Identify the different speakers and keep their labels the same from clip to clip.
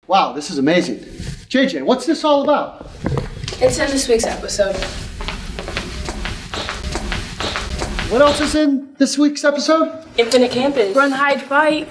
Speaker 1: Wow, this is amazing. JJ, what's this all about?
Speaker 2: It's in this week's episode.
Speaker 1: What else is in this week's episode?
Speaker 2: Infinite Campus. Run, hide, fight.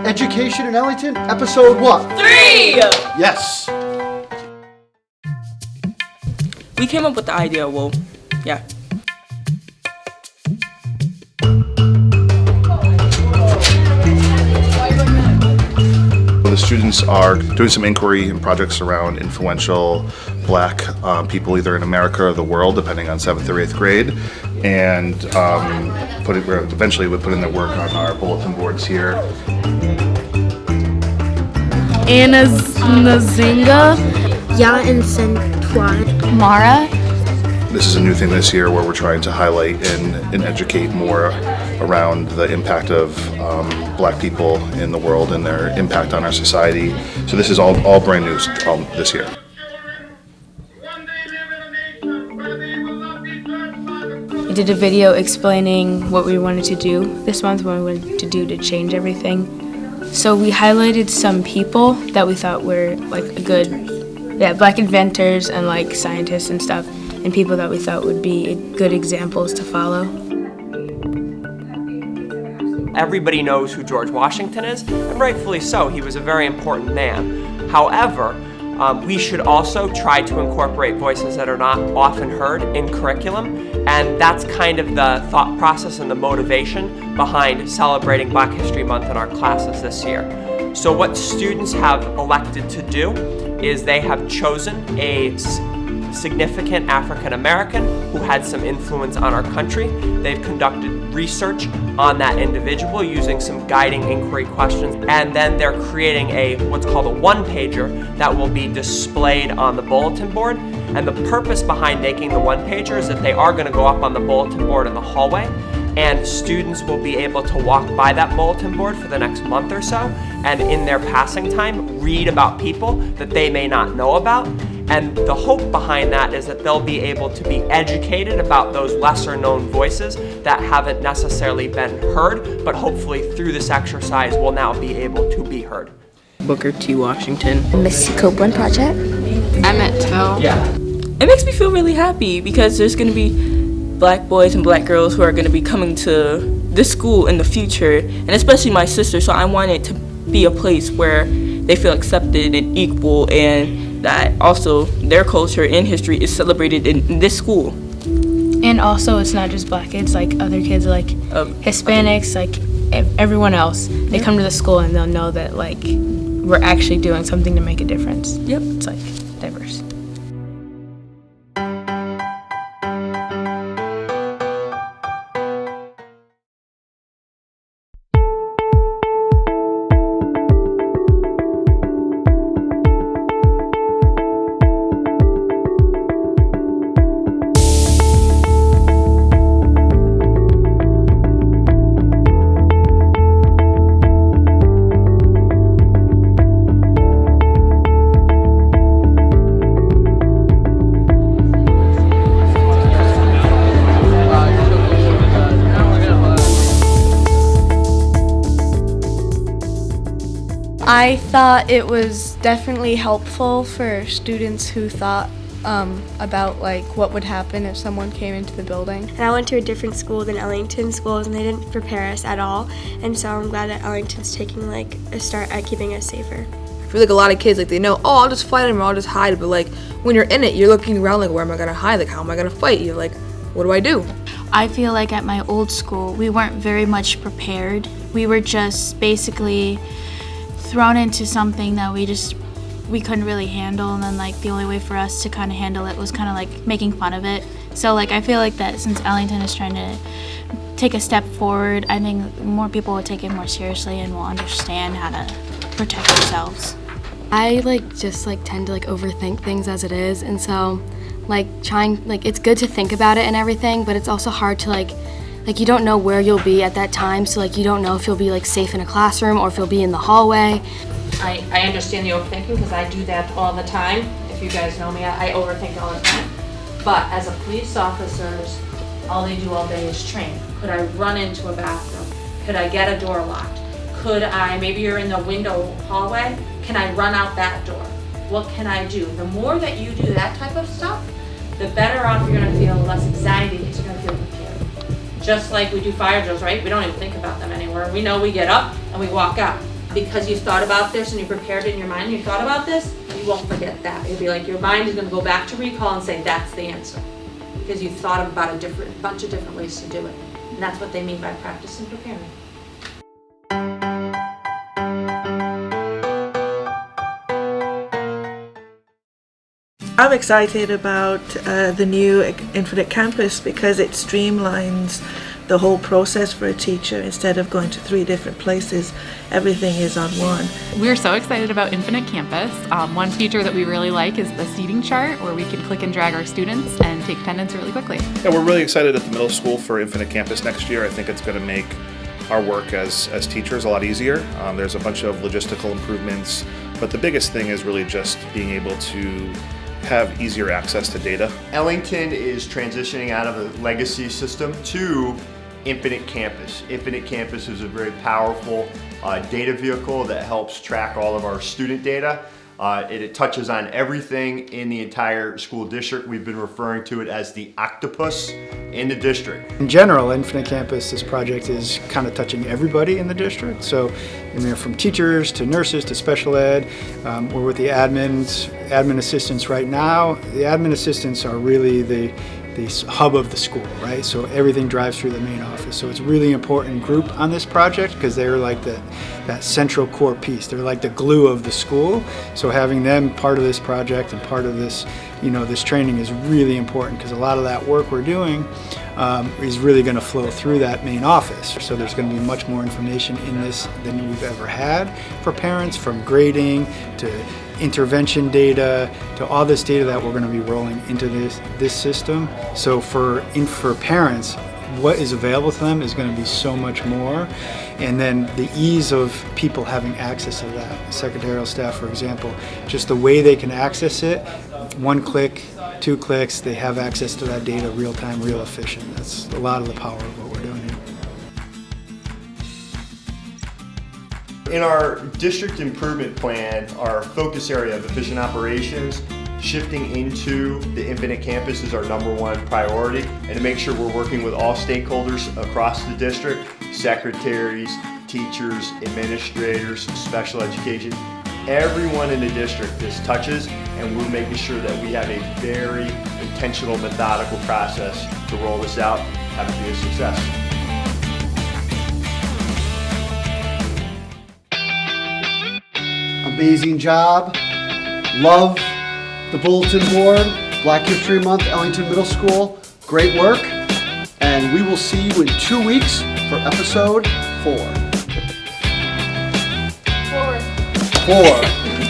Speaker 1: Education in Ellington, episode what?
Speaker 2: 3!
Speaker 1: Yes.
Speaker 3: We came up with the idea, well, yeah.
Speaker 4: The students are doing some inquiry and projects around influential Black people either in America or the world, depending on 7th or 8th grade, and eventually we put in their work on our bulletin boards here.
Speaker 5: Anna Nazinga,
Speaker 6: Ya and Sentuad,
Speaker 5: Mara.
Speaker 4: This is a new thing this year where we're trying to highlight and educate more around the impact of Black people in the world and their impact on our society. So this is all brand new this year.
Speaker 2: We did a video explaining what we wanted to do this month, what we wanted to do to change everything. So we highlighted some people that we thought were like Black inventors and like scientists and stuff, and people that we thought would be good examples to follow.
Speaker 7: Everybody knows who George Washington is, and rightfully so. He was a very important man. However, we should also try to incorporate voices that are not often heard in curriculum, and that's kind of the thought process and the motivation behind celebrating Black History Month in our classes this year. So what students have elected to do is they have chosen a significant African American who had some influence on our country. They've conducted research on that individual using some guiding inquiry questions, and then they're creating what's called a one-pager that will be displayed on the bulletin board. And the purpose behind making the one-pager is that they are going to go up on the bulletin board in the hallway, and students will be able to walk by that bulletin board for the next month or so, and in their passing time read about people that they may not know about. And the hope behind that is that they'll be able to be educated about those lesser known voices that haven't necessarily been heard, but hopefully through this exercise will now be able to be heard.
Speaker 3: Booker T. Washington.
Speaker 6: Missy Copeland Project,
Speaker 5: Emmett Till.
Speaker 7: Yeah.
Speaker 3: It makes me feel really happy because there's going to be Black boys and Black girls who are going to be coming to this school in the future, and especially my sister, so I want it to be a place where they feel accepted and equal, and that also their culture and history is celebrated in this school.
Speaker 2: And also it's not just Black kids, like other kids, like Hispanics, like everyone else. They come to the school and they'll know that like we're actually doing something to make a difference.
Speaker 3: Yep.
Speaker 2: It's like diverse.
Speaker 5: I thought it was definitely helpful for students who thought about like what would happen if someone came into the building.
Speaker 6: and I went to a different school than Ellington schools, and they didn't prepare us at all. And so I'm glad that Ellington's taking like a start at keeping us safer.
Speaker 8: I feel like a lot of kids, like, they know, oh, I'll just fight him or I'll just hide, but like when you're in it, you're looking around like, where am I gonna hide? Like, how am I gonna fight? You're like, what do I do?
Speaker 9: I feel like at my old school, we weren't very much prepared. We were just basically thrown into something that we couldn't really handle, and then like the only way for us to kind of handle it was kind of like making fun of it. So like I feel like that since Ellington is trying to take a step forward, I think more people will take it more seriously and will understand how to protect themselves.
Speaker 10: I just tend to overthink things as it is, and so it's good to think about it and everything, but it's also hard to you don't know where you'll be at that time, so you don't know if you'll be safe in a classroom or if you'll be in the hallway.
Speaker 11: I understand the overthinking because I do that all the time. If you guys know me, I overthink all the time. But as a police officer, all they do all day is train. Could I run into a bathroom? Could I get a door locked? Could I, maybe you're in the window hallway, can I run out that door? What can I do? The more that you do that type of stuff, the better off you're gonna feel, less anxiety because you're gonna feel prepared. Just like we do fire drills, right? We don't even think about them anymore. We know we get up and we walk out. Because you thought about this and you prepared it in your mind and you thought about this, you won't forget that. It'll be like your mind is gonna go back to recall and say that's the answer. Because you thought about a bunch of different ways to do it. And that's what they mean by practice and preparing.
Speaker 12: I'm excited about the new Infinite Campus because it streamlines the whole process for a teacher. Instead of going to 3 different places, everything is on one.
Speaker 13: We're so excited about Infinite Campus. One feature that we really like is the seating chart, where we can click and drag our students and take attendance really quickly.
Speaker 4: Yeah, we're really excited at the middle school for Infinite Campus next year. I think it's going to make our work as teachers a lot easier. There's a bunch of logistical improvements, but the biggest thing is really just being able to have easier access to data.
Speaker 14: Ellington is transitioning out of a legacy system to Infinite Campus. Infinite Campus is a very powerful data vehicle that helps track all of our student data. It touches on everything in the entire school district. We've been referring to it as the octopus in the district.
Speaker 15: In general, Infinite Campus, this project is kind of touching everybody in the district. So, from teachers to nurses to special ed. We're with the admin assistants right now. The admin assistants are really the hub of the school, right? So everything drives through the main office. So it's a really important group on this project because they're like that central core piece. They're like the glue of the school. So having them part of this project and part of this, this training is really important because a lot of that work we're doing is really going to flow through that main office. So there's going to be much more information in this than we've ever had for parents, from grading to intervention data to all this data that we're going to be rolling into this system. So for parents, what is available to them is going to be so much more. And then the ease of people having access to that. Secretarial staff, for example, just the way they can access it, 1 click, 2 clicks, they have access to that data real time, real efficient. That's a lot of the power of what we're doing here.
Speaker 14: In our district improvement plan, our focus area of efficient operations, shifting into the Infinite Campus is our #1 priority, and to make sure we're working with all stakeholders across the district, secretaries, teachers, administrators, special education, everyone in the district this touches, and we're making sure that we have a very intentional, methodical process to roll this out, have it be a success.
Speaker 1: Amazing job. Love the bulletin board. Black History Month, Ellington Middle School. Great work. And we will see you in 2 weeks for episode 4. 4.